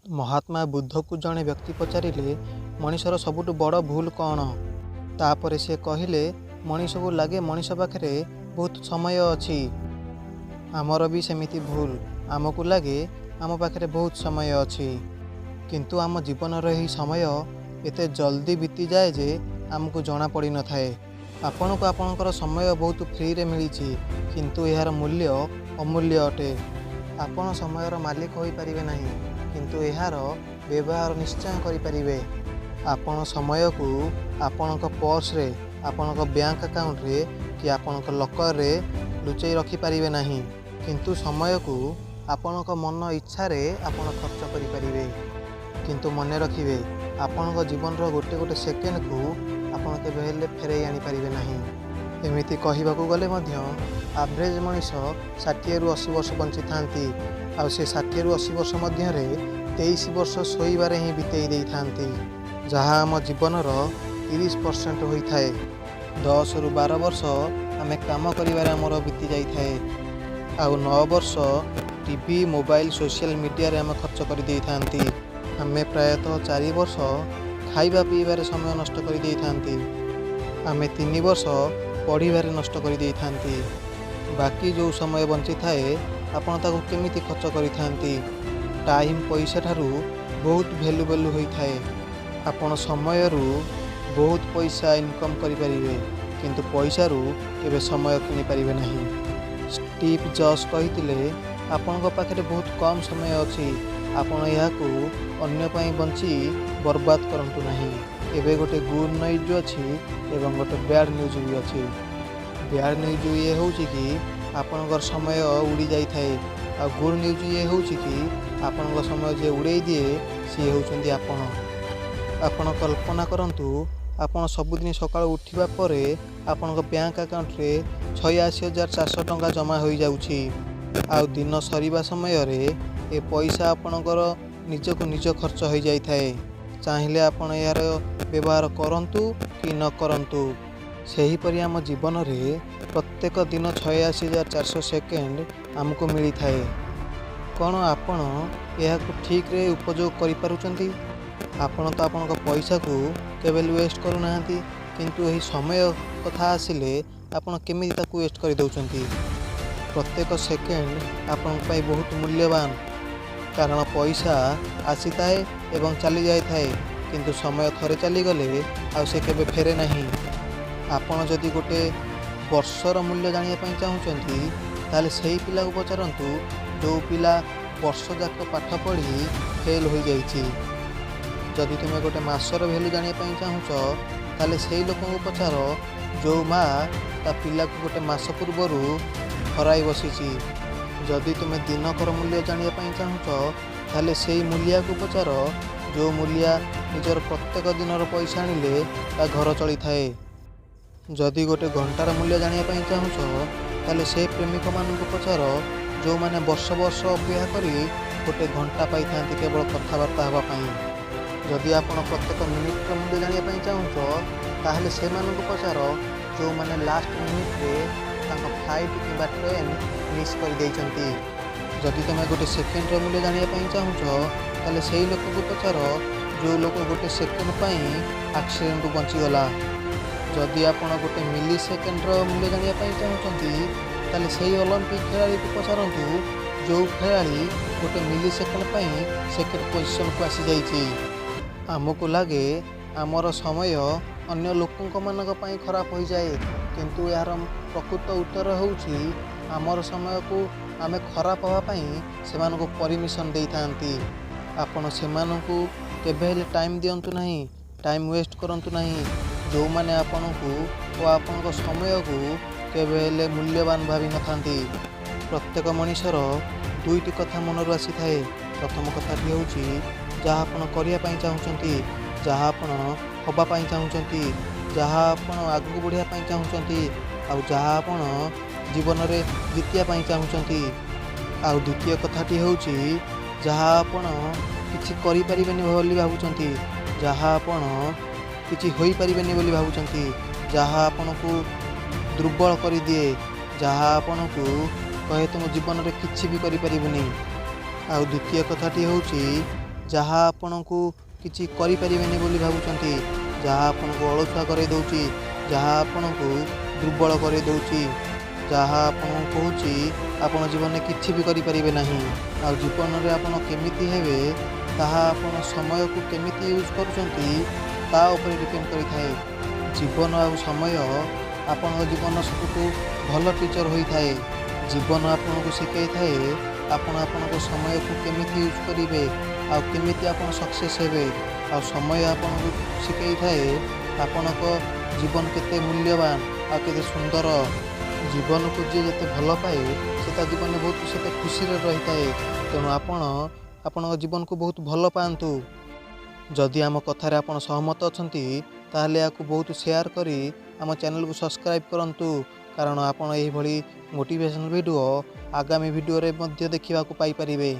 महात्मा बुद्ध को जड़े व्यक्ति पचारे मनीषर सबुठ बड़ भूल कौन। तापर से कहले मनीष को लगे मनीष पाखे बहुत समय अच्छी। आमर भी सेमिति भूल, आमको लगे आम पाखे बहुत समय अच्छी, किंतु आम जीवन यही समय एते जल्दी बीती जाए जे आमको जना पड़ी न थाए। आपण को आपणकर समय बहुत फ्री रे मिली, किंतु यार मूल्य अमूल्य अटे। आपण समयर मालिक हो पारिबे नहीं, किंतु यार व्यवहार निश्चय करि परिबे। आपण समय को आपणक पर्स रे, आपणक बैंक अकाउंट रे कि आपणक लकर रे लुचई रखि पारिबे नहीं, किंतु समय को आपणक मन इच्छा रे आपण खर्च करि परिबे। किंतु मन रखिबे आपणक जीवन रो गोटे गोटे सेकेंड को आपण केबे हेले फेरई आनी पारिबे नहीं। एमिति कहिबाकू गले मध्य एवरेज मनीष 60 रु 80 वर्ष बंची थांती, आ से 60 रु 80 वर्ष मध्य रे 23 वर्ष शोइबारे ही बितेई देई थांती, जहाँ आम जीवन रो 30% होई थाए। 10 रु 12 वर्ष आमे काम करिवारे हमर बीती जाई थाए, आ 9 वर्ष टीवी मोबाइल सोशल मीडिया रे आम खर्च कर देई थांती। आमे प्रायतः 4 वर्ष खाइबा पीबारे समय नष्ट कर देई थांती। आमे 3 वर्ष पढ़िबारे नष्ट कर देई थांती। बाकी जो समय बंची थाए आपण ताको केमिति खर्च करि थांती। टाइम पैसा ठारू बहुत वैल्यूएबल होई थाए। आपण समय रु बहुत पैसा इनकम करि परिबे, किंतु पैसा रु केबे समय किनि परिबे नहीं। स्टीव जॉब्स कहिथिले आपणक पाखे बहुत कम समय अछि, आपण याकू अन्य पाई बंची बर्बाद करंतु नहीं। एबे गोटे गुड न्यूज अच्छी एवं गोटे बैड न्यूज भी अच्छी। बैड न्यूज ये हूँ कि आपणकर समय उड़ी जाई थाए, आ गुड न्यूज ये हूँ कि आपणकर समय जे उड़ाई दिए सी होउछंती आपण। आपण कल्पना करंतु आपण सबुदिन सकाळ उठिबा परे आपणक बैंक अकाउंट रे 86,400 टंका जमा हो जाउछि, आ दिन सरीबा समय रे ए पैसा आपणकर निज को निज खर्च हो जाई थाए। चाहिए आपण यार व्यवहार करंतु कि न करंतु। सही परि आम जीवन रे प्रत्येक दिन 86,400 सेकेंड आमको मिली थाए। कौन आपण यह ठीक रे उपयोग करि पारुचंती? आपण तो आपन पैसा को केवल वेस्ट करू नाहंती, किंतु यही समय कथा आसिले आपण केमिति ताकू वेस्ट कर दउचंती। प्रत्येक सेकेंड आपण पाई बहुत मूल्यवान, कारण पैसा आसी थाए एवं चली जाए थाए, किंतु समय थरे चली गले आ से केबे फेरे नहीं। आपण जदि गोटे वर्षर मूल्य जानिया पई चाहुचंती ताले सही पिला को पचारंतु जो पिला वर्ष जाक पाठ पढ़ी फेल हो जाइछि। जदि तुमे गोटे मासर वैल्यू जानिया पई चाहुच ताले सही लोक को पचार जो माँ ता पिला को गोटे मास पूर्वरु हराई बसीछि। जदि तुमे दिनकर मूल्य जानिया पई चाहुच ताले सही मूलिया को पचार जो मूलिया निजर प्रत्येक दिनर पैसा आनिले ता घर चली थाए। जदि गोटे घंटार मूल्य जानिया पई चाहुच ताले से प्रेमिक मानक पचार जो माने वर्ष वर्ष अपेक्षा करी गोटे घंटा पाई थांती केवल कथबार्ता हवा पाई। जदि आपण प्रत्येक मिनिट मूल्य जानिया पई चाहुच ताहले से मानक पचार जो माने लास्ट मिनिट रे तांका फ्लाइट किंबा ट्रेन मिस कर देइचंती। जदि तुम गोटे सेकेंड मूल्य जानिया पई चाहुच ताले सही लोक को पचार जो लोक गोटे सेकेंड पाई एक्सीडेंट बंचीगला। जदि आपण गोटे मिली सेकेंड मूल्य जानिया पई चाहुचंती ताले सही ओलंपिक खिलाड़ी को पचारंतु जो खिलाड़ी गोटे मिली सेकेंड पाई सेकेंड पोजिशन को आसी जाइछि। आमको लगे आमर समय अन्य लोकंक मानक पई खराब हो जाए, किंतु यार प्रकृत उत्तर होउछि आमर समय को आमे खराब हवा पई सेमानको परमिशन देई थांती। आपण सेमानको केबे हेले टाइम दियंतु नहीं, टाइम वेस्ट करंतु नहीं। जो माने आपनको ओ आपनको समय को केबे हेले मूल्यवान भावी न थांती। प्रत्येक मनीषर दुईटी कथा मनरु आसी थाए। प्रथम कथाटी होउछि जहाँ आपण करिया पई चाहुचंती, जहाँ आपण हवा पई चाहुचंती, जहाँ आपण आगु बढ़िया पई चाहुचंती, आ जहाँ आपण जीवन रे जितिया पई चाहुचंती। आ द्वितीय कथाटी होउछि जहाँ आपण किछि करि परिबेनी बोली भाबुचंती, जहाँ आपण किछि होई परिबेनी बोली भाबुचंती, जहाँ आपनको दुर्बल करि दिए, जहाँ आपनको कहे तुम जीवन रे किछि भी करि परिबेनी। आ द्वितीय कथाटी होउछि ଯାହା ଆପଣଙ୍କୁ କିଛି କରିପାରିବେନି ବୋଲି ଭାବୁଛନ୍ତି, ଯାହା ଆପଣଙ୍କୁ ଅଳସୁଆ କରାଇ ଦେଉଛି, ଯାହା ଆପଣଙ୍କୁ ଦୁର୍ବଳ କରାଇ ଦେଉଛି, ଯାହା ଆପଣଙ୍କୁ କହୁଛି ଆପଣ ଜୀବନରେ କିଛି ବି କରିପାରିବେ ନାହିଁ। ଆଉ ଜୀବନରେ ଆପଣ କେମିତି ହେବେ ତାହା ଆପଣ ସମୟକୁ କେମିତି ୟୁଜ୍ କରୁଛନ୍ତି ତା ଉପରେ ଡିପେଣ୍ଡ କରିଥାଏ। ଜୀବନ ଆଉ ସମୟ ଆପଣଙ୍କ ଜୀବନର ସବୁଠୁ ଭଲ ଟିଚର ହୋଇଥାଏ। ଜୀବନ ଆପଣଙ୍କୁ ଶିଖାଇଥାଏ ଆପଣ ଆପଣଙ୍କ ସମୟକୁ କେମିତି ୟୁଜ୍ କରିବେ ଆଉ କେମିତି ଆପଣ ସକ୍ସେସ୍ ହେବେ। ଆଉ ସମୟ ଆପଣଙ୍କୁ ଶିଖାଇଥାଏ ଆପଣଙ୍କ ଜୀବନ କେତେ ମୂଲ୍ୟବାନ ଆଉ କେତେ ସୁନ୍ଦର। ଜୀବନକୁ ଯିଏ ଯେତେ ଭଲ ପାଏ ସେ ତା ଜୀବନରେ ବହୁତ ସେତେ ଖୁସିରେ ରହିଥାଏ। ତେଣୁ ଆପଣ ଆପଣଙ୍କ ଜୀବନକୁ ବହୁତ ଭଲ ପାଆନ୍ତୁ। ଯଦି ଆମ କଥାରେ ଆପଣ ସହମତ ଅଛନ୍ତି ତାହେଲେ ଏହାକୁ ବହୁତ ସେୟାର କରି ଆମ ଚ୍ୟାନେଲକୁ ସବସ୍କ୍ରାଇବ୍ କରନ୍ତୁ, କାରଣ ଆପଣ ଏହିଭଳି ମୋଟିଭେସନାଲ୍ ଭିଡ଼ିଓ ଆଗାମୀ ଭିଡ଼ିଓରେ ମଧ୍ୟ ଦେଖିବାକୁ ପାଇପାରିବେ।